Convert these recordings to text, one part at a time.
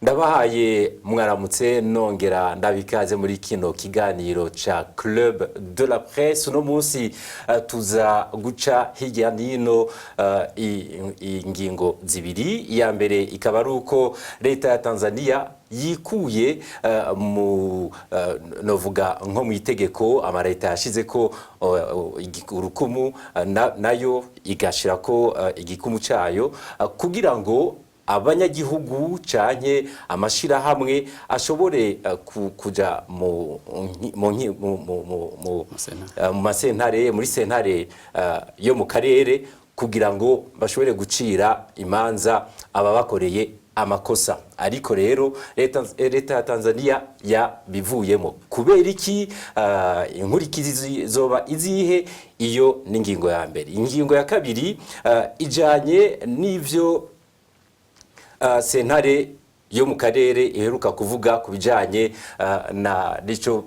Ndabahaye mwaramutse nongera ndabikaze muri kino kiganiro ca Club de la Presse. Uno munsi tuza guca hirya nino ingingo zibiri. Ya mbere ikaba ari uko leta ya Tanzania yikuye mu novuga nko mu itegeko amareta yashize ko urukumu nayo igashira ko igikumu cayo kugira ngo abanyagihugu canke amashirahamwe ashobore kuja mu masentare muri sentare yo mu karere kugira ngo bashobore gucira imanza ababakoreye amakosa. Ariko rero leta ya Tanzania bivuyemo kubera iki inkurikizi zoba izihe? Iyo ni ingingo ya mbere. Ingingo ya kabiri ijanye n'ivyo sentare yo mu karere iheruka kuvuga kubijanye na nico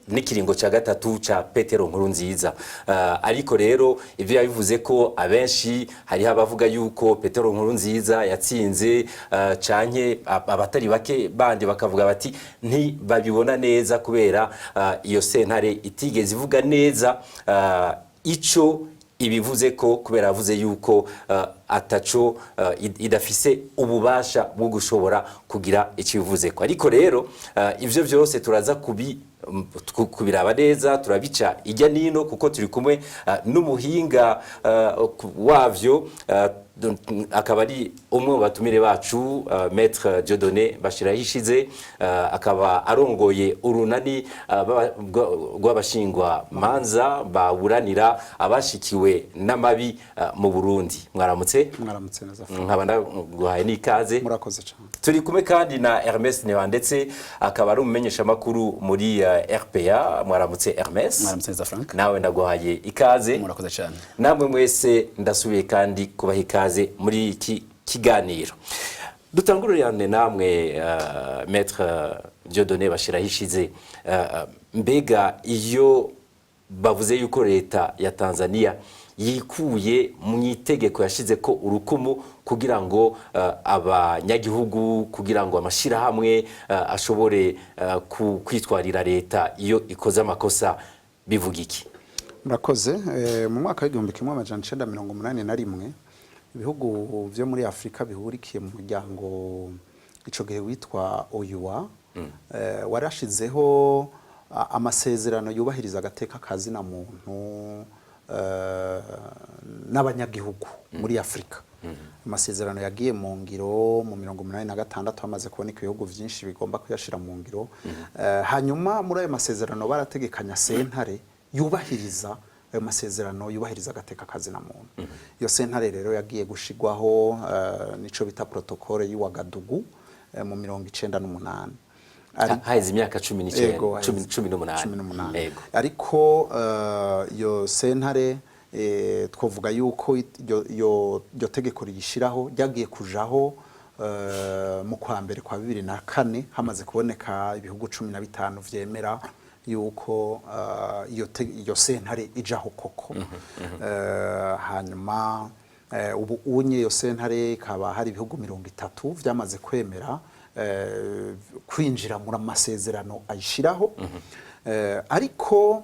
n'ikiringo ca gatatu ca Petero Nkurunziza. Ariko rero ivyo yabivuze ko abenshi hari abavuga yuko Petero Nkurunziza yatsinze canke abatari bake bandi bakavuga bati ntibabibona neza kubera iyo sentare itigeze ivuga neza ico ibivuze ko kubera yavuze yuko ataco idafise ububasha bwo gushobora kugira ikivuze ko. Ariko rero ivyo vyose turaza kubiraba neza, turabica ijya nino kuko turi kumwe n'umuhinga wavyo akaba ari umwe batumire bacu Maître Dieudonné Bashirahishize, akaba arongoye urunani rw'abashingwa manza baburanira abashikiwe n'amabi mu Burundi. Mwaramutse neza nkaba ndaguhaye n'ikaze. Murakoze cyane. Turi kumwe kandi na Hermes Ntibandetse, akaba ari umumenyesha makuru muri RPA. Mwaramutse Hermes. Mwaramutse neza Frank. Nawe ndaguhaye ikaze. Murakoze cyane. Namwe mwese ndasubiye kandi kubaha ikaze muri iki kiganiro. Dutangurire namwe Maître Dieudonné Bashirahishize, mbega iyo bavuze yuko leta ya Tanzania yikuye mu itegeko yashize ko urukumu kugira ngo abanyagihugu kugira ngo amashirahamwe ashobore kwitwarira leta iyo ikoze amakosa, bivuga iki? Murakoze. Mu mwaka w'1981 ibihugu byo muri Afrika bihurikiye mu muryango ico gihe witwa OUA warashizeho amasezerano yubahiriza agateka kazina muntu n'abanyagihugu muri Afrika. Amasezerano yagiye mu ngiro mu 1986 hamaze kuboneka ibihugu byinshi bigomba kuyashira mu ngiro. Hanyuma muri ayo masezerano barategekanya sentare yubahiriza ayo masezerano yubahiriza agateka kazina muntu. Iyo sentare rero yagiye gushigwaho nico bita protocole y'Ouagadougou mu 1998. Haize imyaka 18. Yego. Ariko iyo sentare twovuga yuko yo tegeko riyishiraho ryagiye kujaho mu kwa mbere kwa 2004 hamaze kuboneka ibihugu 15 vyemera yuko iyo sentare ijaho koko. Hanyuma ubu unye iyo sentare kaba hari ibihugu 30 vyamaze kwemera kwinjira muri amasezerano ayishiraho. Ariko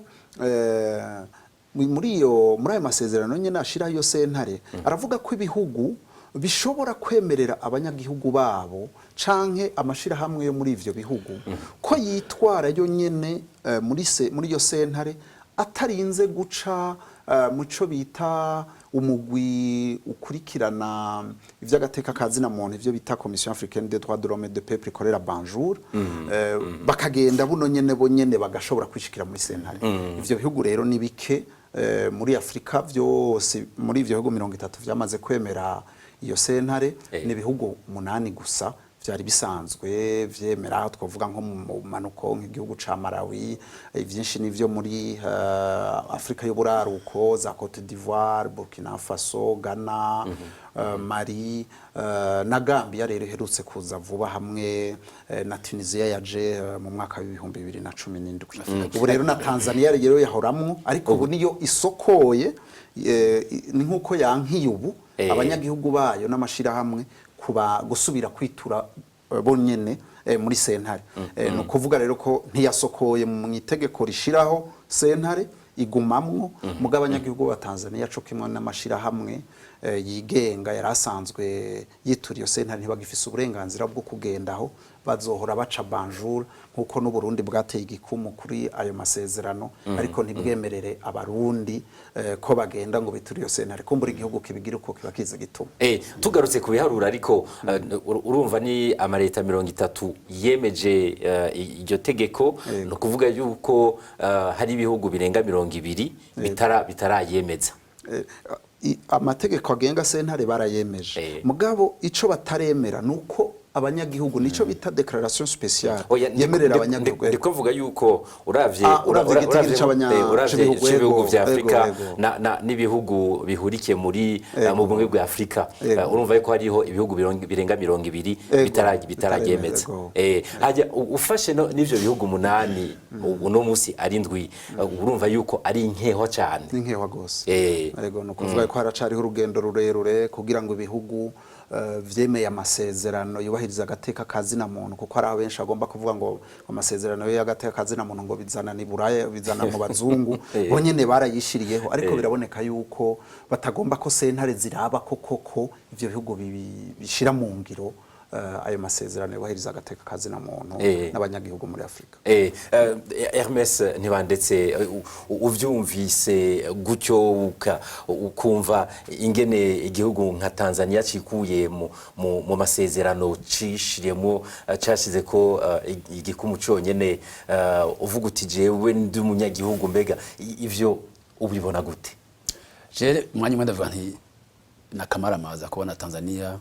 muri ayo masezerano nyene ashiraho iyo sentare aravuga ko ibihugu bishobora kwemerera abanyagihugu babo canke amashirahamwe yo muri ivyo bihugu ko yitwara yo nyene muri iyo sentare atarinze guca muco bita umugwi ukurikirana ivy'agateka kazina muntu ivyo bita Commission Africaine des droits de l'homme et du peuple ikorera Banjul, bakagenda buno nyene bonyene bagashobora kwishikira muri sentare. Ivyo bihugu rero ni bike muri Afrika vyose, muri ivyo bihugu 30 vyamaze kwemera iyo sentare ni bihugu 8 gusa byari bisanzwe vyemera, twavuga nko mu manuko nk'igihugu ca Malawi, byinshi nivyo muri Afrika y'uburaruko, za Cote d'Ivoire, Burkina Faso, Ghana, Mali na Gambia rero herutse kuza vuba, hamwe na Tunisia yaje mu mwaka w'ibihumbi 2017. Ubu rero na Tanzania rero yahoramwo, ariko ubu niyo isokoye, ni nkuko yankiye ubu abanyagihugu bayo n'amashirahamwe kuba gusubira kwitura bonyene muri sentare. No kuvuga rero ko ntiyasokoye mu itegeko rishiraho sentare, igumamwo mugabo abanyagihugu ba Tanzania cyo kimwe n'amashirahamwe yigenga yarasanzwe yitura iyo sentare ntibagifise uburenganzira bwo kugendaho, bazohora baca banjura nkuko n'u Burundi bwateye igikumu kuri ayo masezerano, ariko ntibwemerere abarundi ko bagenda ngo bitura iyo sentare, kumbura igihugu kibigira uko kiba kiza gituma. Tugarutse ku biharura ariko urumva ni amareta 30 yemeje iryo tegeko, no kuvuga yuko hari ibihugu birenga 200 bitarayemeza. Amategeko agenga sentare barayemeje, mugabo ico bataremera nuko abanyagihugu nico bita declaration spéciale yemerera abanyagihugu. Ndiko mvuga yuko uravye ibihugu vya Afrika n'ibihugu bihurikiye muri mu bumwe bwa Afrika, urumva yuko hariho ibihugu birenga 200 bitaragemeza. Haja ufashe n'ivyo bihugu 8 uno musi ari ndwi, urumva yuko ari inkeho cyane, inkeho gose. Yego no kuvuga ko haracariho urugendo rurerure kugira ngo ibihugu vyemeye amasezerano yubahiriza agateka kazina muntu, kuko ari abenshi agomba kuvuga ngo amasezerano y'agateka kazina muntu ngo bizana ni Buraya, bizana mu bazungu bonyene barayishiriyeho, ariko biraboneka yuko batagomba ko sentare ziraba koko ivyo bihugu bishira mu ngiro ayo masezerano yubahiriza agateka kazina muntu n'abanyagihugu muri Afrika. Hermes Ntibandetse, uvyumvise gutyo ukumva ingene igihugu nka Tanzania cikuye mu masezerano cishiremo cyashize ko igikumu cyonyene, uvuga uti jewe ndi umunyagihugu, mbega ivyo ubibona gute? Je mwanya mwenda vanti nakamara maza kubona Tanzania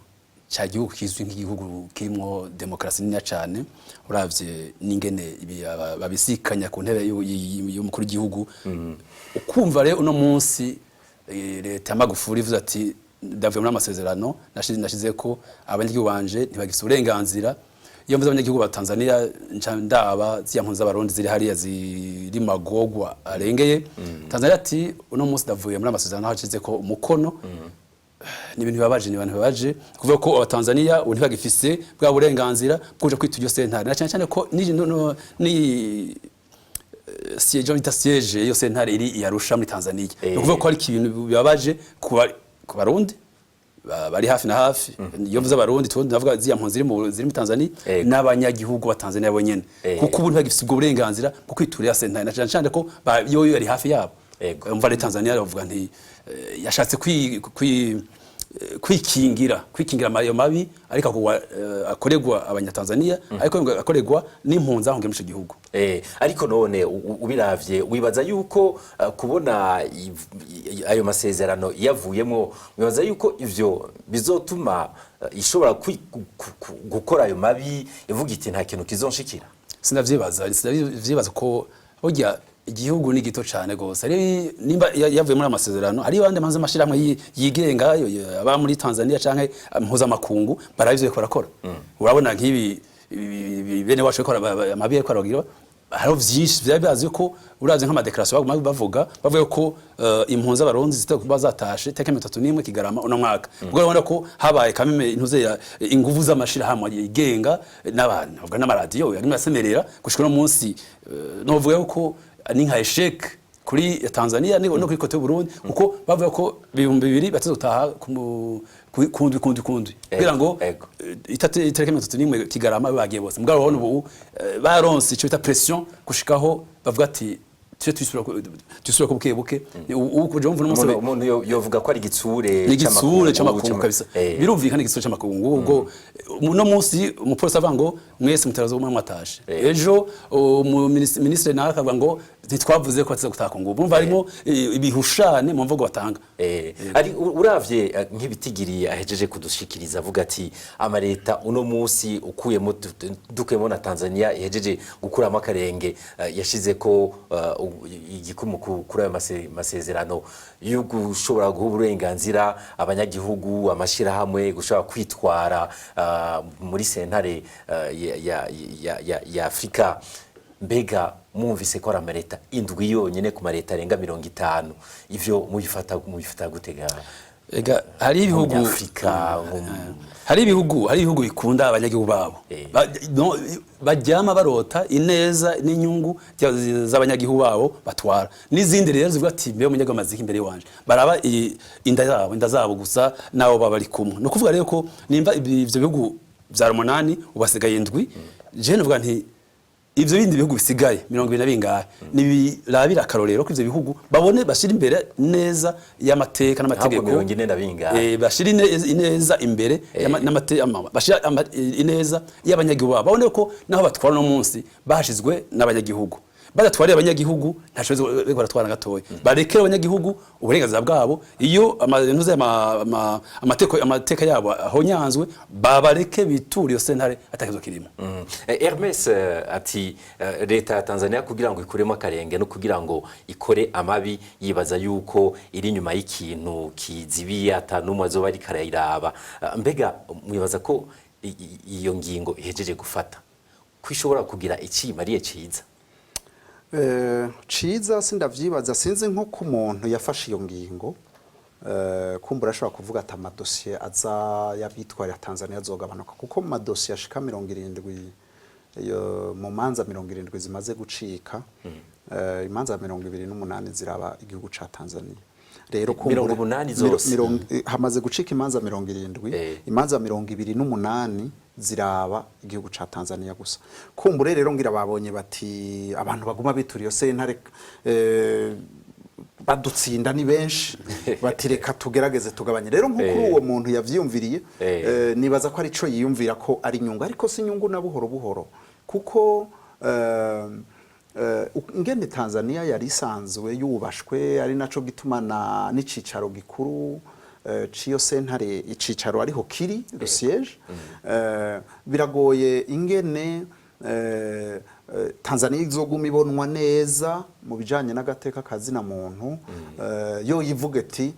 cha gihugu kizwi nk'igihugu kirimo demokrasi nini cyane, uravye n'ingene babisikanya ku ntebe y'umukuru w'igihugu. Ukumva rero uno munsi leta Magufuli ivuze ati ndavuye muri amasezerano nashize ko abanyagihugu banje ntibagifite uburenganzira. Iyo mvuze abanyagihugu ba Tanzania ndaba ziyampunza abarundi ziri hariya ziri magogwa arengeye. Tanzania ati uno munsi ndavuye muri amasezerano hashize ko umukono. Ni ibintu bibabaje kuvuga ko abatanzania ntibagifise bwa burenganzira bwo kuja kwitujyo sentare, na cyane ko ni siege iyo sentare iri yarusha muri Tanzania. Kuvuga ko ari ibintu bibabaje ku Barundi bari hafi na hafi. Iyo mvuze abarundi tundi navuga ziyampunzi ziri muri Tanzania n'abanyagihugu ba Tanzania bonyene, kuko ubu ntibagifise ubwo burenganzira bwo kwitura sentare, na cyane ko yo yari hafi yabo. Umva le Tanzania bavuga nti yashatse kwikingira ayo mabi ariko akoregwa abanyatanzania, ariko akoregwa n'impunzi aho ngemisho gihugu. Ariko none ubiravye wibaza yuko kubona ayo masezerano yavuyemo, wibaza yuko ivyo bizotuma ishobora gukora ayo mabi ivuga iti nta kintu kizonshikira? Sinavyibaza ko burya igihugu ni gito cyane gose. Ari nimba yavuye muri amasezerano, ari bande manze amashiramwe yigenga aba muri Tanzania canke mpuza makungu baravye ko barakora. Urabona nk'ibi bene wacu ko amabiye ko aragira, haro vyinshi byabazi ko uraze nk'ama declaration bavuga ko impunzi abaronzi zitazatashe teke 31 Kigarama uno mwaka. Ubwo urabona ko habaye kameme intuze ya inguvu z'amashirahamwe yigenga n'abantu bavuga n'amaradiyo yari masemerera gushika no munsi, no vuga ko ni nka eshek kuri Tanzania no kuri kote Burundi, kuko bavuga ko 2000 batazotaha kundi kugira ngo itareke 31 Kigarama bagiye bose. Mugabo babona ubu baronse ico bita pression gushikaho bavuga ati tusura ko buke ukuje umva umuntu yovuga ko ari igitsure cy'amakungu kabisa. Birumvikana igitsure cy'amakungu. Ubwo no munsi umupolisi avuga ngo mwese mutarazo mu matashe, ejo ministre naka avuga ngo ntitwavuze ko atse gutaka ngubu umva harimo ibihushane mu mvugo batanga ari uravye nk'ibitigiri ahejeje kudushikiriza avuga ati amareta uno musi ukuyemo dukuyemo na Tanzania ihejeje gukuramo akarenge yashize ko igikumu kuri ayo masezerano yo gushobora guha uburenganzira abanyagihugu amashirahamwe gushobora kwitwara muri sentare ya Afrika. Mbega mwumvise ko amareta indwi yonyene ku mareta arenga 50 ivyo mubifata gutega ega hari ibihugu Afrika hari ibihugu bikunda abanyagihugu babo bajyama barota ineza n'inyungu z'abanyagihugu babo batwara n'izindi rero zivuga ati mbe umunyagihugu amaze imbere wanje baraba inda zabo gusa nabo baba ari kumwe no kuvuga rero ko nimba ivyo bihugu bya 8 ubasigaye indwi je novuga nti ivyo bindi bihugu bisigaye 20 bingahe nibirabira akarorero ko ivyo bihugu babone bashira imbere neza y'amateka n'amategeko bashira ineza imbere bashira ineza y'abanyagihugu babone ko naho batwara no munsi bashizwe n'abanyagihugu badatwariye abanyagihugu ntashoboze baratwara gatoya barekera abanyagihugu uburenganzira bwabo iyo amateka yabo ahonyanzwe babareke bituri yo sentare atakizo kirimo. Hermes ati leta ya Tanzania kugira ngo ikuremo akarenge no kugira ngo ikore amabi yibaza yuko iri nyuma y'ikintu kizibiye atanumwe azoba ari karayiraba. Mbega mwibaza ko iyo ngingo ihejeje gufata kwishobora kugira ikimariye ciza? Ciza sindavyibaza sinzi nko ku muntu yafashe iyo ngingo kumbura ashobora kuvuga ati amadosiye aza yabitwarira Tanzania azogabanuka kuko mu madosiye ashika 70 mu manza 70 zimaze gucika imanza 28 ziraba igihugu ca Tanzania rero kumbura 80 zose hamaze gucika imanza 70 imanza 28 ziraba igihugu ca Tanzania gusa kumbure rero ngira babonye bati abantu baguma bituriyo sentare badutsinda ni benshi batireka tugerageze tugabanye rero nko kuri uwo muntu yavyumviriye nibaza ko ari co yiyumvira ko ari nyungu ariko si nyungu na buhoro buhoro kuko ngende Tanzania yari isanzwe yubashwe ari naco gituma n'icicaro gikuru ciyo sentare icicaro ariho kiri le siège biragoye ingene Tanzania izoguma ibonwa neza mu bijanye n'agateka kazina muntu yo yivuga ati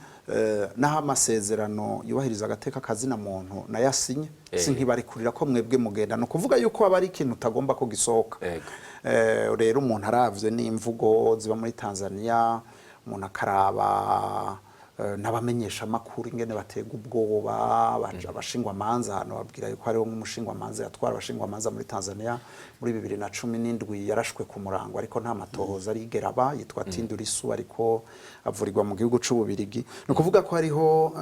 naho amasezerano yubahiriza agateka kazina muntu nayasinye sinkibari kurira ko mwebwe mugenda no kuvuga yuko aba ari ikintu utagomba ko gisohoka rero umuntu aravye n'imvugo ziba muri Tanzania umuntu akaraba n'abamenyesha makuru ingene batega ubwoba baje abashingwa manza hano babwira yuko hariho nk'umushingwa manza yatwara abashingwa manza muri Tanzania muri 2017 yarashwe ku murango ariko nta matohoza arigera ba yitwa Tindurisu ariko avurirwa mu gihugu c'Ububirigi no kuvuga ko hariho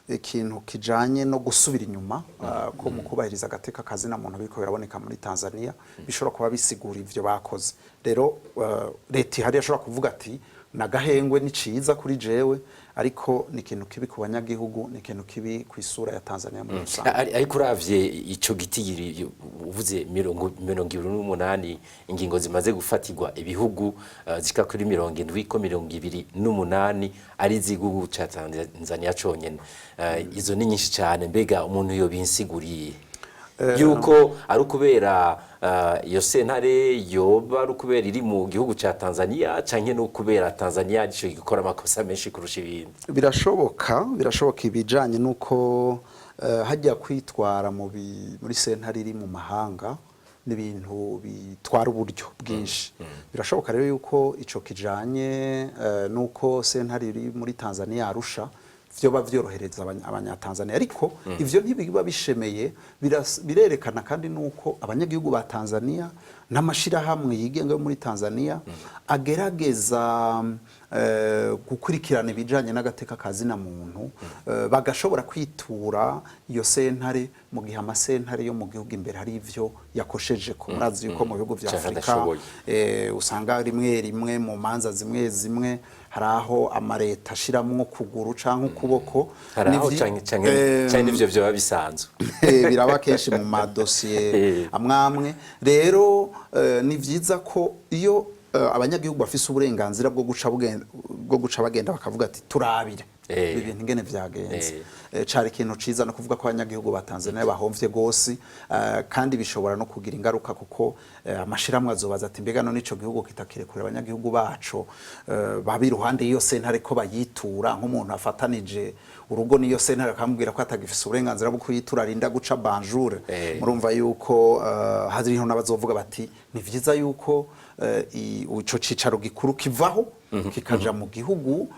ikintu kijanye no gusubira inyuma ko mu kubahiriza agateka kazina muntu biriko biraboneka muri Tanzania bishobora kuba bisigura ivyo bakoze rero leta hari yashobora kuvuga ati nagahengwe ni ciza kuri jewe ariko ni ikintu kibi ku banyagihugu ni ikintu kibi ku isura ya Tanzania muri rusange ariko uravye ico giti uvuze 28 ingingo zimaze gufatirwa ibihugu zika kuri 70 ko 28 ari zigugu ca Tanzania conyene izo ni nyinshi cyane mbega umuntu yo binsiguriye yuko ari kubera iyo sentare yoba ari kubera iri mu gihugu ca Tanzania canke no kubera Tanzania ico gikora amakosa menshi kurusha ibindi birashoboka ibijanye nuko hajya kwitwara muri sentare iri mu mahanga n'ibintu bitwara uburyo bwinshi birashoboka rero yuko ico kijanye nuko sentare iri muri Tanzania Arusha vyo bavyorohereza abanyatanzania ariko ivyo ntibiba bishemeye birerekana kandi nuko abanyagihugu ba Tanzania n'amashira hamwe yigenga muri Tanzania agerageza gukurikirana ibijanye n'agateka kazina muntu bagashobora kwitura iyo sentare mu gihe amasentare yo mu gihugu imbere hari ivyo yakosheje ko murazi yuko mu bihugu vya Afrika usanga rimwe mu manza zimwe haraho amareta ashiramwo kuguru canke ukuboko haraho canke ivyo byo bisanzwe biraba kenshi mu madosiye amwamwe rero ni vyiza ko iyo abanyagihugu bafise uburenganzira bwo guca bagenda bakavuga ati turabire ibintu ingene vyagenze cari ikintu ciza no kuvuga ko abanyagihugu ba Tanzania bahomvye gose kandi bishobora no kugira ingaruka kuko amashiramwe azobaza ati mbega no nico gihugu kitakirekura abanyagihugu baco babi ruhande iyo sentare ko bayitura nk'umuntu afatanije urugo niyo sentare akamubwira ko atagifise uburenganzira bwo kuyitura arinda guca banjure murumva yuko hariho n'abazovuga bati ni vyiza yuko ico cicaro gikuru kivaho kikaja mu gihugu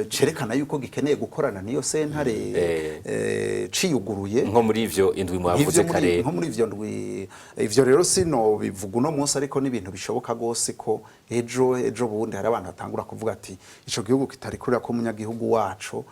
cerekana yuko gikeneye gukorana niyo sentare ciyuguruye nko muri ivyo indwi mwavuze kare nko muri ivyo ndwi ivyo rero sino bivuga uno munsi ariko n'ibintu bishoboka gose ko ejo bundi hari abantu batangura kuvuga ati ico gihugu kitari kurira ko umunyagihugu wacu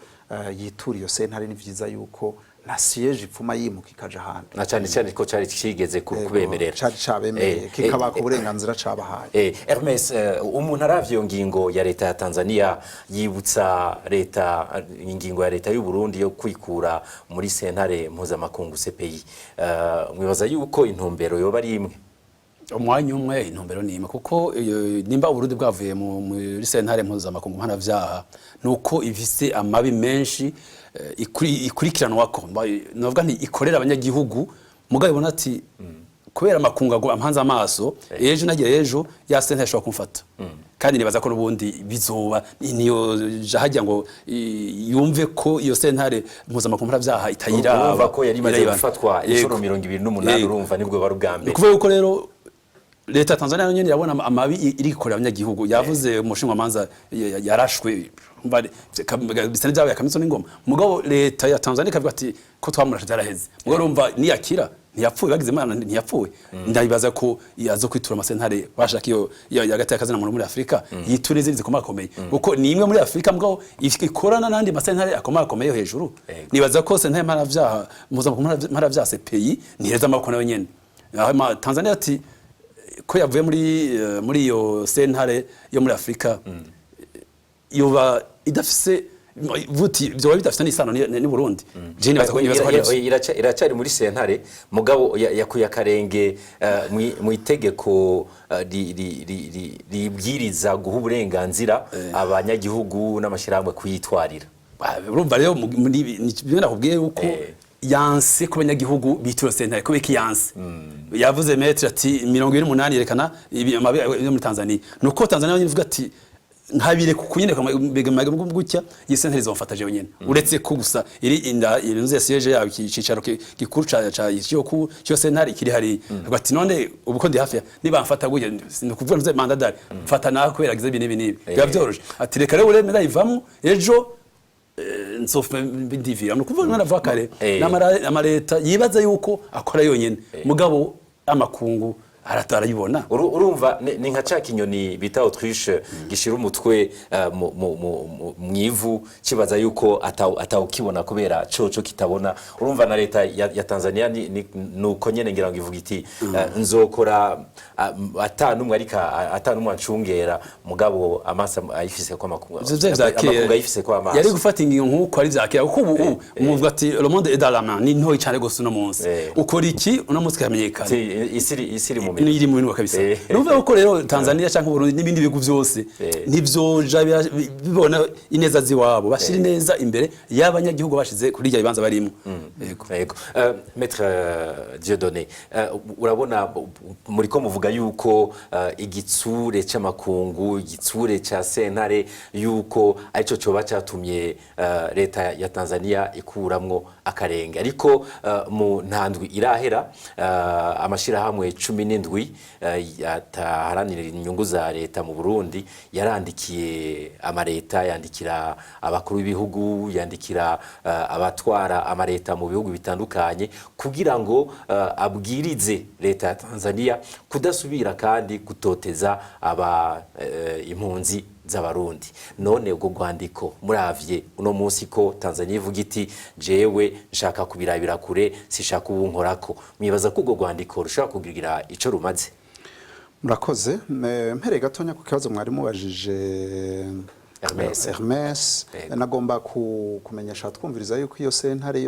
yitura iyo sentare ni vyiza yuko na siège ipfuma yimuka ikaja handi na cyane ko cari kigeze kubemerera cari cabemereye kikaba ku burenganzira cabahaye Hermes umuntu aravyo ngingo ya leta ya Tanzania yibutsa leta ingingo ya leta y'u Burundi yo kwikura muri sentare mpuzamakungu CPI mwibaza yuko intumbero yoba ari imwe umwanya umwe intumbero ni imwe kuko nimba Burundi bwavuye muri sentare mpuzamakungu mpanavyaha nuko ifise amabi menshi ikurikiranwa ko novuga nti ikorera abanyagihugu mugabo ibona ati kubera makungago ampanza amaso ejo nagiye ejo ya sentare ashobora kumfata kandi nibaza ko n'ubundi bizoba niyo jahajya ngo yumve ko iyo sentare mpuzamakungu mpanavyaha itayiraba ko yari maze gufatwa inshuro 28 urumva nibwo bari ubwambere kuvuga yuko rero leta ya Tanzania nyene yabona amabi iri gukorera abanyagihugu yavuze umushinga manza yarashwe bisane byawe yakamiso n'ingoma mugabo leta ya Tanzania kavuga ati ko twamurashe zaraheze mugabo urumva niyakira ntiyapfuye bagize imana ntiyapfuye ndabibaza ko yazo kwitura amasentare bashaka iyo yagati yakazana muri Afrika yiture izindi zikomakomeye kuko ni imwe muri Afrika mugabo ikorana nandi masentare akomakomeye hejuru nibaza ko sentare mpanavyaha mpanavyaha CPI niheza amaboko nayo nyene Tanzania ati ko yavuye muri iyo sentare yo muri Afrika yoba idafise vuti byo bidafite n'isano ni Burundi je nibaza ko iracari muri sentare mugabo yakuye akarenge mu itegeko ribwiriza guha uburenganzira abanyagihugu n'amashiramwe kuyitwarira urumva rero nibyo nakubwiye yuko yanse ku banyagihugu bitura sentare ko biki yanse yavuze metre ati 28 yerekana amabi yo muri Tanzania nuko Tanzania ivuga ati ntabire kunyene gutya yisentare izomfata je nyene uretse ko gusa iri inze siege yawe kicicaro gikuru ca cyo sentare kiri hari ati none ubuko ndi hafi niba mfata gutya nukuvuga nze mandadari mfata naho kweragize ibintu biba byoroje ati reka rero uremera ivamo ejo nsofa bindivira nukuvuga naravuga kare n'amareta yibaza yuko akora yonyene mugabo amakungu aratarayibona urumva ni nka ca kinyoni bita Autriche gishira umutwe mwivu kibaza yuko atawukibona kubera coco kitabona urumva na leta ya Tanzania nuko nyene ngira ngo ivuga iti nzokora atanumwe arika atanumwe ancungera mugabo amasa ayifise ko amakunga ayifise ko amasa yari gufata ingingo nkuko ari zakira kuko ubu umuvuga ati le monde est dans la main ni ntoyi cyane gose no munsi ukora iki uno munsi kamenyekana isiri mu iri mu bintu kabisa numva ko rero Tanzania cyangwa Burundi n'ibindi bihugu byose nivyoja bibona ineza ziwabo bashira neza imbere y'abanyagihugu bashize kuri rya bibanza barimo yego Maître Dieudonné urabona muri ko muvuga yuko igitsure cy'amakungu igitsure cya sentare yuko arico cyoba cyatumye leta ya Tanzania ikuramwo akarenge ariko mu ntandwi irahera amashira hamwe 17 ataharanira inyungu za leta mu Burundi yarandikiye amareta yandikira abakuru b'ibihugu yandikira abatwara amareta mu bihugu bitandukanye kugira ngo abwirize leta ya Tanzania kudasubira kandi gutoteza impunzi z'abarundi none ubwo rwandiko muravye uno munsi ko Tanzania ivuga iti jewe nshaka kubirabira kure sishaka ubunkorako mwibaza ko ubwo rwandiko rushaka kugira ico rumaze murakoze mpere gatonya ku kibazo mwari mubajije Hermes nagomba kumenyesha twumviriza yuko iyo sentare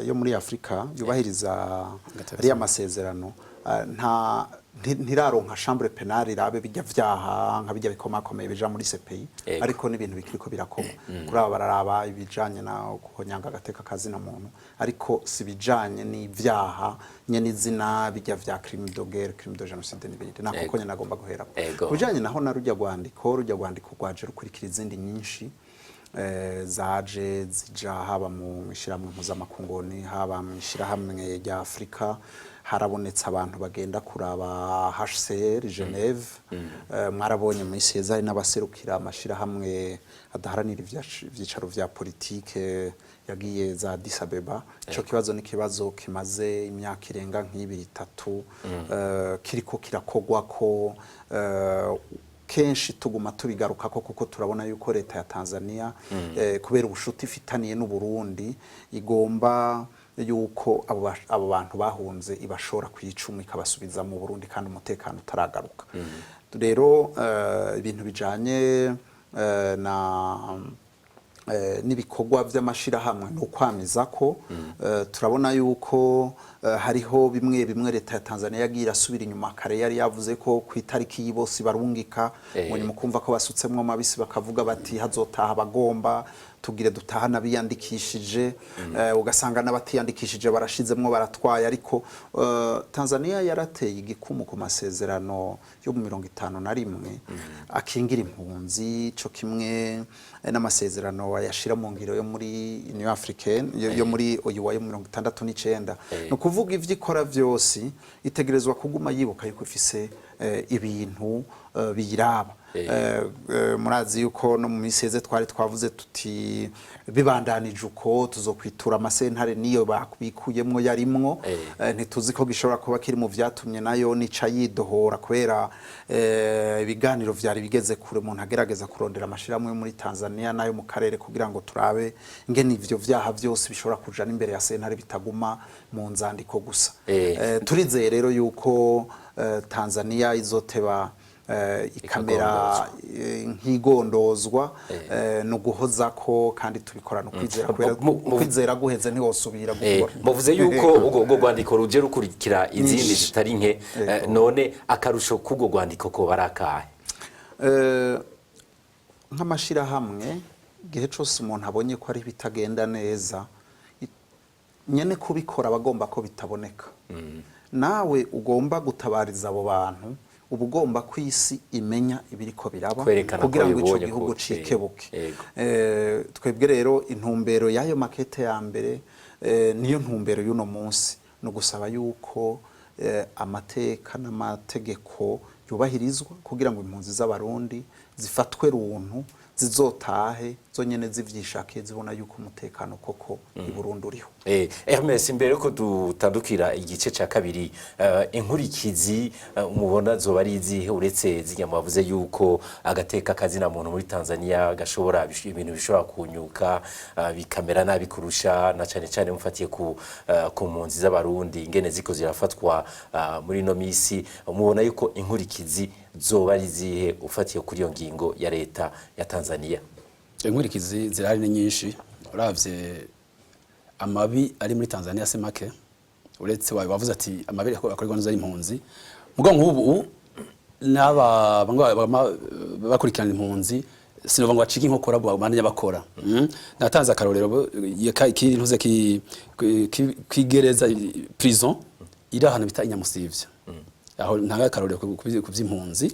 yo muri Afrika yubahiriza ari amasezerano ntiraronka chambre penale irabe bijya vyaha nka bijya bikomakomeye bija muri CPI ariko n'ibintu bikiriko birakoma kuri aba bararaba ibijanye na kuhonyanga agateka kazi na muntu ariko si bijanye n'ivyaha nyene izina bijya vya crime de guerre crime de génocide n'ibindi nako konye nagomba guhera kubijanye naho na rujya rwandiko rwaje rukurikira izindi nyinshi zaje zija haba mu ishiramwe mpuzamakungoni haba mu ishirahamwe rya Afrika harabonetse abantu bagenda kuraba HCR Geneve mwarabonye mu isi yeza n'abaserukira amashirahamwe adaharanira ivyicaro vya politike yagiye za Addis Abeba ico kibazo ni kibazo kimaze imyaka irenga nk'ibiri itatu kiriko kirakogwa ko kenshi tuguma tubigaruka kuko turabona yuko leta ya Tanzania kubera ubushuti ifitaniye n'u Burundi igomba yuko abo bantu bahunze ibashora kwicuma ikabasubiza mu Burundi kandi umutekano utaragaruka rero ibintu bijanye na n'ibikorwa by'amashirahamwe no kwamiza ko turabona yuko hariho bimwe leta ya Tanzania yagira asubira inyuma kare yari yavuze ko ku itariki y'ibose barungika mwenye mukumva ko basutsemwe mabisi bakavuga bati hazotaha bagomba tugire dutahana biyandikishije ugasanga n'abatiyandikishije barashizemwo baratwaye ariko Tanzania yarateye igikumu ku masezerano yo mu 51 akingira impunzi cyo kimwe n'amasezerano yashira mu ngiro yo muri Union Africaine yo muri OUA yo 69 no kuvuga ivyikora byose itegerezwa kuguma yibuka yuko ifise ibintu biyiraba murazi yuko no mu miseze twari twavuze tuti bibandanije uko tuzokwitura amasentare niyo bakubikuyemwo yarimwo ntituzi ko gishobora kuba kiri mu vyatumye nayo nica yidohora kubera ibiganiro vyari bigeze kure umuntu agerageza kurondera amashiramwe muri Tanzania nayo mu karere kugira ngo turabe ngene ivyo vyaha vyose bishobora kuja n'imbere ya sentare bitaguma mu nzandiko gusa turizeye rero yuko Tanzania izoteba ikamera nk'igondozwa no guhoza ko kandi tubikorana ukwizera guheze ntiwosubira gukora muvuze yuko ubwo rwandiko ruje rukurikira izindi zitari nke none akarusho k'ubwo rwandiko ko barakahe nk'amashirahamwe gihe cyose umuntu abonye ko ari bitagenda neza nyene kubikora bagomba ko bitaboneka nawe ugomba gutabariza abo bantu ubugomba kwisi imenya ibiriko biraba kugira ngo ico gihugu cikebuke twebwe rero intumbero yayo makete ya mbere niyo ntumbero y'uno munsi no gusaba yuko amateka n'amategeko yubahirizwa kugira ngo impunzi z'abarundi zifatwe runtu zizotahe zonyene zivyishakiye zibona yuko umutekano koko i Burundi uriho Hermes imbere ko dutandukira igice ca kabiri inkurikizi umubona zoba ari izihe uretse zinyamavuze yuko agateka kazina muntu muri Tanzania gashobora ibintu bishobora kunyuka bikamera nabi kurusha na cyane mufatiye ku mpunzi z'abarundi ingene ziko zirafatwa muri no misi umubona yuko inkurikizi zoba ari izihe ufatiye kuri iyo ngingo ya leta ya Tanzania inkurikizi zirari ni nyinshi uravye amabi ari muri Tanzania se make uretse wavuze ati amabi akorerwa n'izari impunzi mugo nk'ubu n'aba bakurikirana impunzi sinova ngo bacike inkokora bandanya bakora natanze akarorero kintuze kigereza prison iri ahantu bita Inyamusivya aho ntanga akarorero ku by'impunzi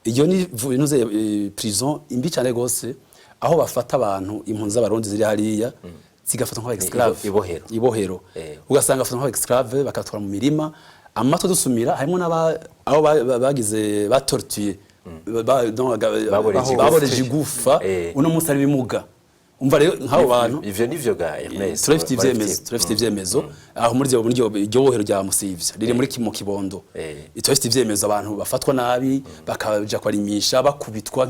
iyo ni intuze prison imbi cyane gose aho bafata abantu impunzi z'abarundi ziri hariya zigafata nk'aba esclave ibohero ugasanga afata nk'aba esclave bakatwara mu mirima amato dusumira harimo abo bagize batortuye baboreje igufa uno munsi ari bimuga umva rero nk'abo bantu ivyo nivyo ga Ernest turafite ivyemezo aho muri iryo bohero rya Musivya riri muri mu Kibondo turafite ivyemezo abantu bafatwa nabi bakaja kwarimisha bakubitwa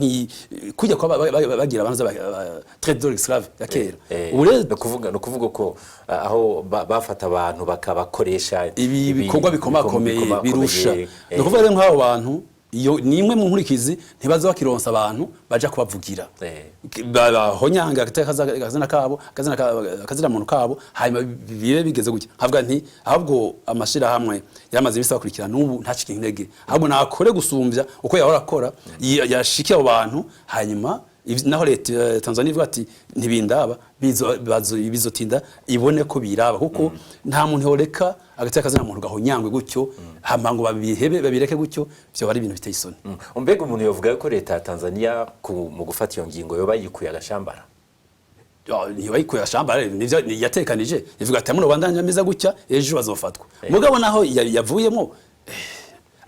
kujya kwa bagira abanza traite de l'esclave yakera no kuvuga ko aho bafata abantu bakabakoresha ibi bikorwa bikomakomeye birusha no kuvuga rero nk'abo bantu iyo nimwe mu nkurikizi ntibaza bakironsa abantu baja kubavugira bahonyanga akazina kabo akazina muntu kabo hanyuma bibe bigeze gutya havuga nti ahubwo amashira hamwe yamaze ibisa bakurikirana n'ubu ntacike intege ahubwo nakore gusumbya uko yahora akora yashikiye abo bantu hanyuma naho leta Tanzania ivuga ati ntibindaba bizotinda ibone ko biraba kuko nta muntu yoreka agateka kazina muntu gahonyangwe gutyo hamango babireke gutyo byo bari ibintu biteye isoni. Umbega umuntu yovuga ko leta ya Tanzania mu gufata iyo ngingo yoba yikuye agashambara niyo bayikuye agashambara nivyo yatekanije ivuga ati muno bandanya meza gutya ejo bazofatwa mugabo naho yavuyemo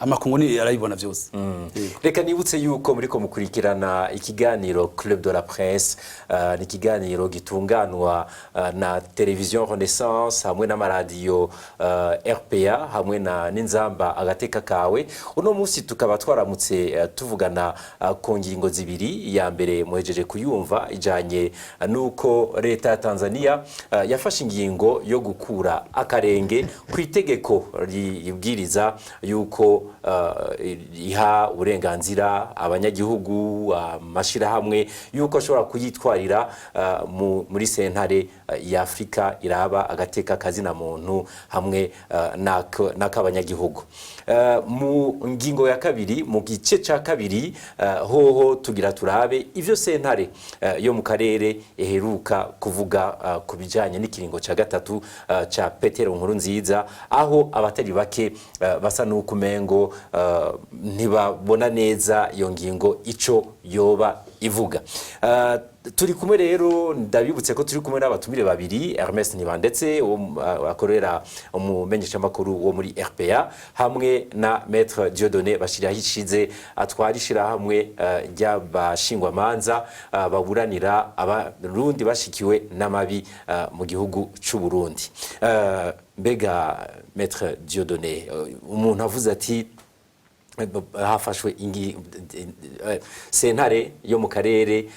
amakungu ni arayibona byose. Reka nibutse yuko muriko mukurikirana ikiganiro Club de la Presse ni ikiganiro gitunganwa na Television Renaissance hamwe n'amaradiyo RPA hamwe na n'inzamba agateka kawe. Uno munsi tukaba twaramutse tuvugana ku ngingo zibiri. Ya mbere muhejeje kuyumva ijanye nuko leta ya Tanzania yafashe ingingo yo gukura akarenge ku itegeko ribwiriza yuko iha uburenganzira abanyagihugu amashirahamwe yuko ashobora kuyitwarira muri sentare ya Afrika iraba agateka kazina muntu hamwe n'akabanyagihugu. Mu ngingo ya kabiri mu gice ca kabiri hoho tugira turabe ivyo sentare yo mu karere eheruka kuvuga kubijanye n'ikiringo ca gatatu ca Petero Nkurunziza aho abatari bake basa n'ukumengo ntibabona neza iyo ngingo ico yoba ivuga. Turi kumwe rero ndabibutse ko turi kumwe n'abatumire babiri Hermes Ntibandetse akorera umumenyesha makuru wo muri RPA hamwe na Maître Dieudonné Bashirahishize atwarishira hamwe ry'abashingwa manza baburanira abarundi bashikiwe n'amabi mu gihugu c'u Burundi. Mbega Maître Dieudonné umuntu avuze ati hafashwe sentare yo mu karere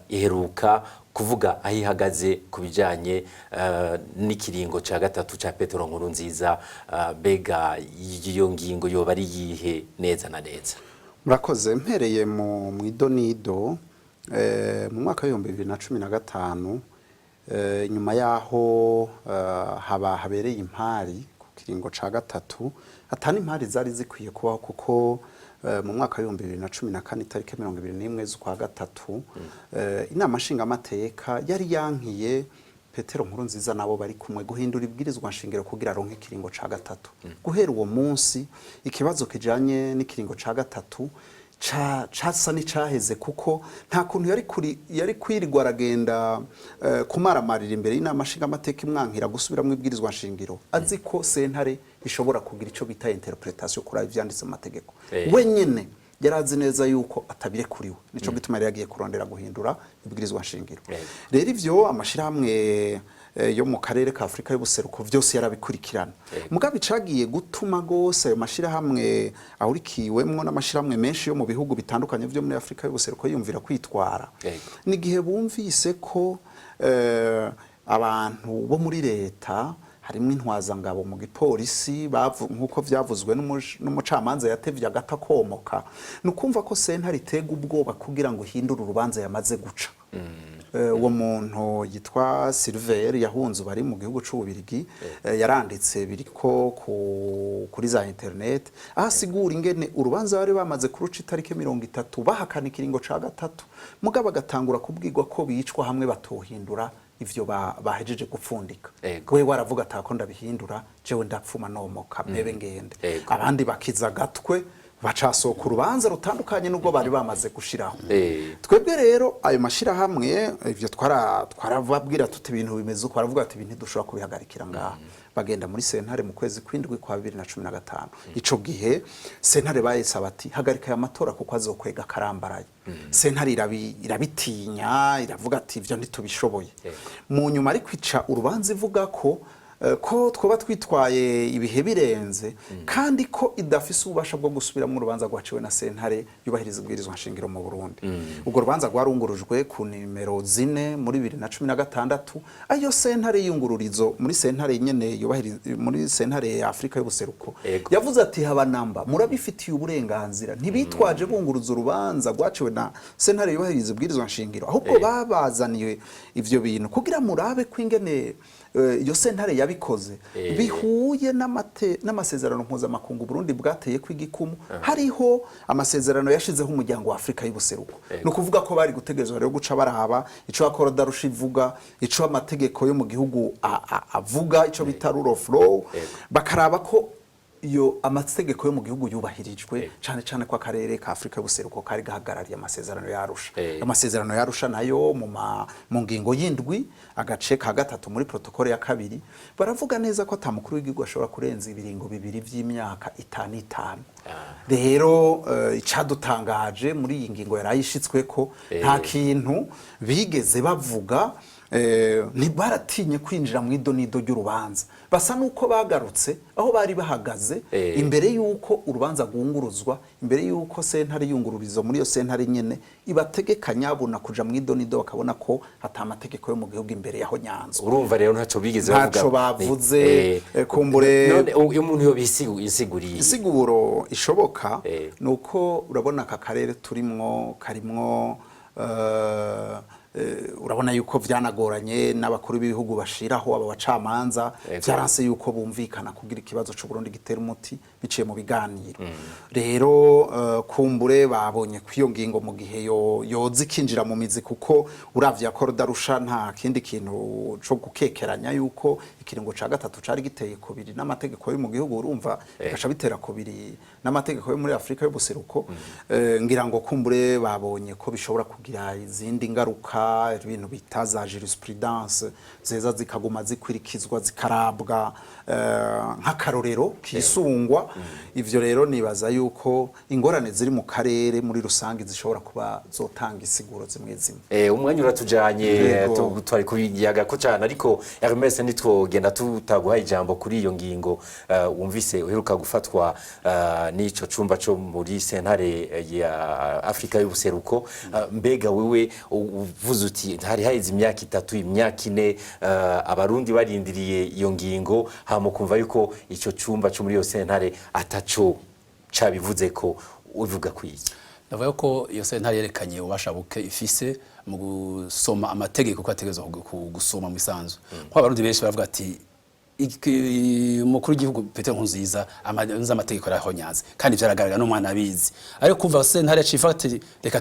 iheruka kuvuga aho ihagaze ku bijanye n'ikiringo ca gatatu ca Petero Nkurunziza. Mbega iyo ngingo yoba ari yihe neza na neza? Murakoze. Mpereye mu idonido mu mwaka wa 2015 nyuma yaho habereye impari ku kiringo ca gatatu atani impari zari zikwiye kubaho kuko mu mwaka wa 2014 itariki 21 z'ukwa gatatu inama nshingamateka yari yankiye Petero Nkurunziza nabo bari kumwe guhindura ibwirizwa nshingiro kugira ronke kiringo ca gatatu. Guhera uwo munsi ikibazo kijanye n'ikiringo ca gatatu casa ni caheze kuko nta kuntu yari kwirirwa aragenda kumaramarira imbere y'inama nshingamateka imwankira gusubira mu ibwirizwa nshingiro azi ko sentare ishobora kugira ico bita interpretation kuri ivyanditse mu mategeko. Wenyene yarazi neza yuko atabire kuriwe nico gituma yari yagiye kurondera guhindura ibwirizwa nshingiro. Rero ivyo amashirahamwe yo mu karere ka Afrika y'ubuseruko vyose yarabikurikirana. Mugabe cagiye gutuma gose ayo mashirahamwe ahurikiwemwo n'amashirahamwe menshi yo mu bihugu bitandukanye vyo muri Afrika y'ubuseruko yumvira kwitwara. Ni gihe bumvise ko abantu bo muri leta harimwe intwazangabo mu gipolisi nkuko vyavuzwe n'umucamanza yatevye agatakomoka nukumva ko sentare itega ubwoba kugira ngo hindure urubanza yamaze guca. Uwo muntu yitwa Silver yahunze bari mu gihugu c'Ububirigi yaranditse biriko kuri za internet asigura ingene urubanza bari bamaze kuruca itariki 30 bahakana ikiringo ca gatatu mugabo agatangura kubwirwa ko bicwa hamwe batohindura ivyo bahejeje gupfundika. We waravuga atako ndabihindura jewe ndapfuma nomoka mpebe ngende abandi bakiza gatwe bacasoka urubanza rutandukanye nubwo bari bamaze gushiraho. Twebwe rero ayo mashira hamwe ivyo twarababwira tuti ibintu bimeze uko baravuga ati ibintu dushobora kubihagarikira ngaha bagenda muri sentare mu kwezi kw'indwi kwa 2015. Ico gihe sentare bayesaba ati hagarika aya matora kuko azokwega karambaraye. Sentare irabitinya iravuga ati ivyo ntitubishoboye. Mu nyuma ari kwica urubanza ivuga ko ko twoba twitwaye ibihe birenze kandi ko idafise ububasha bwo gusubiramo urubanza rwaciwe na sentare yubahiriza ibwirizwa nshingiro mu Burundi. Ubwo rubanza rwarungurujwe ku nimero 4 muri 2016 ayo sentare y'ingururizo muri sentare nyene yubahiriza muri sentare ya Afrika y'ubuseruko yavuze ati haba namba murabifitiye uburenganzira ntibitwaje bunguruza urubanza rwaciwe na sentare yubahiriza ibwirizwa nshingiro ahubwo babazaniye ivyo bintu kugira murabe kwingene iyo sentare yabikoze bihuye n'amasezerano mpuzamakungu Burundi bwateye kw'igikumu hariho amasezerano yashizeho umuryango wa Afrika y'ubuseruko no kuvuga ko bari gutegerezwa rero guca baraba ico akora darusha ivuga ico amategeko yo mu gihugu avuga ico bita rule of law bakaraba ko iyo amategeko yo mu gihugu yubahirijwe cyane cyane kwa karere ka Afrika y'ubuseruko kari gahagarariye amasezerano yarusha amasezerano yarusha nayo mu ngingo y'indwi agace ka 3 muri protokole ya 2 baravuga neza ko atamukuru w'igihugu ashobora kurenza ibiringo bibiri vy'imyaka 5 rero icadutangaje muri iyi ngingo yarayishitswe ko nta kintu bigeze bavuga ntibaratinye kwinjira mu idonido ry'urubanza basa nuko bagarutse aho bari bahagaze imbere yuko urubanza rwunguruzwa imbere yuko sentare yungururizo muri yo sentare nyene ibategekanya buna kuja mu idonido bakabona ko atamategeko yo mu gihugu imbere yaho nyanzo urumva rero ntaco bigeze bavuga ntaco bavuze kumbure none uyu muntu yo bisiguriye isiguro ishoboka nuko urabona aka karere turimwo karimwo urabona yuko vyanagoranye n'abakuru b'ibihugu bashiraho aba bacamanza vyaranse yuko bumvikana kugira ikibazo c'u Burundi gitera umuti biciye mu biganiro rero kumbure babonye kwiyo ngingo mu gihe yozi kinjira mu mizi kuko uravye akora darusha nta kindi kintu co gukekeranya yuko ikiringo ca 3 cari giteye kubiri n'amategeko yo mu gihugu urumva gasha bitera kubiri n'amategeko yo muri Afrika y'ubuseruko ngira ngo kumbure babonye ko bishobora kugira izindi ngaruka ibintu bita za jurisprudence zeza zikaguma zikwirikizwa zikarabwa nk'akarorero kisungwa ivyo rero nibaza yuko ingorane ziri mu karere muri rusangi zishobora kuba zotanga isiguro zimwe zimwe umwanya uratujanye twari kubiyaga ko cyane ariko Hermes nitwogenda tutaguhaye ijambo kuri iyo ngingo wumvise uheruka gufatwa n'ico cumba cyo muri sentare ya Afrika y'ubuseruko mbega wewe uvuze uti hari haize imyaka 3 imyaka 4 abarundi barindiriye iyo ngingo hamo kumva yuko ico cumba cyo muri yo sentare ataco cabivuze ko uvuga kwiki ndavuga ko iyo sentare yerekanye ubasha buke ifise mu gusoma amategeko ko ategezwe gusoma mu isanzu ko abarundi benshi baravuga ati umukuru w'igihugu Petero Nkurunziza amategeko arahonyaze kandi byaragaragara n'umwana abizi ariko kuva sentare cifate reka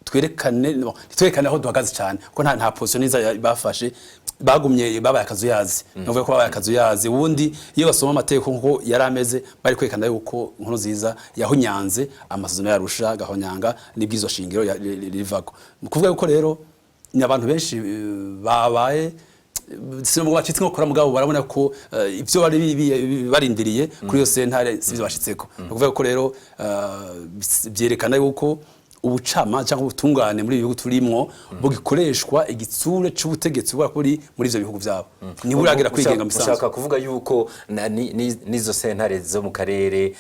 twerekane aho duhagaze cyane ko nta position niza bafashe bagumye babaye akazuyazi novuga ko babaye akazuyazi wundi iyo basoma amategeko nko yarameze bari kwekana yuko Nkurunziza yahonyanze amasezerano yarusha gahonyanga n'ibwizo shingiro rivako kuvuga yuko rero ni abantu benshi babaye sinumva bacitse nko kora mugabo barabona ko ivyo bari barindiriye kuri yo sentare sivyo bashitseko kuvuga ko rero byerekana yuko ubucama cyangwa ubutungane muri ibihugu turimwo bugikoreshwa igitsure c'ubutegetsi bwa kuri muri ivyo bihugu byabo ni buragira kwigenga misanzu ushaka kuvuga yuko nizo sentare zo mu karere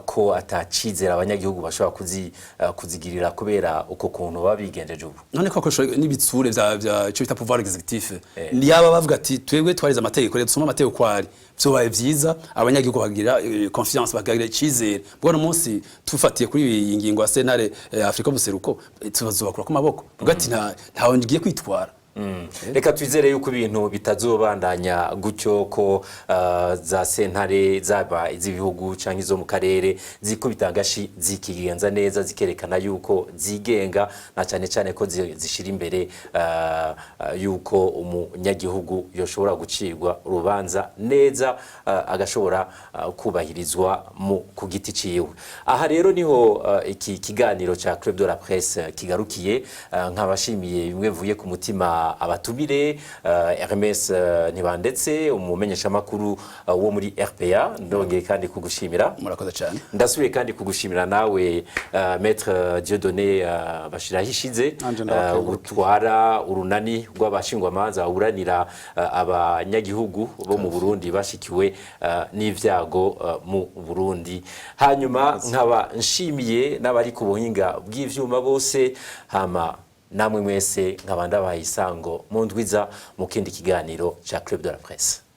ko atacizera abanyagihugu bashobora kuzigirira kubera uko kuntu babigenjeje ubu none ko akoresha n'ibitsure bya cyo bita pouvoir exécutif ni yaba bavuga ati twebwe twariza amategeko rero dusoma amategeko kwari byobaye byiza abanyagihugu bagira confiance bakagira icizere bwo munsi tufatiye kuri iyi ngingo ya sentare Afrika y'ubuseruko tubazubakura ku maboko ugati ntaho ngiye kwitwara reka twizere yuko ibintu bitazobandanya gutyo ko za sentare zaba iz'ibihugu canke izo mu karere ziko bitangashi zikigenza neza zikerekana yuko zigenga na cyane ko zishira imbere yuko umunyagihugu yoshobora gucirwa urubanza neza agashobora kubahirizwa mu kugiti ciwe aha rero niho iki kiganiro ca Club de la Presse kigarukiye nkabashimiye bimwe vuye ku mutima abatumire Hermes Ntibandetse umumenyeshamakuru wo muri RPA ndongeye kandi kugushimira. Murakoze cyane. Ndasubiye kandi kugushimira nawe Maître Dieudonné Bashirahishize utwara urunani rw'abashingwamanza uranira abanyagihugu bo mu Burundi bashikiwe n'ivyago mu Burundi. Hanyuma nkaba nshimiye n'abari ku buhinga bw'ivyuma bose, hama namwe mwese nkaba ndabaha isango mu ndwiza mu kindi kiganiro ca Club de la Presse.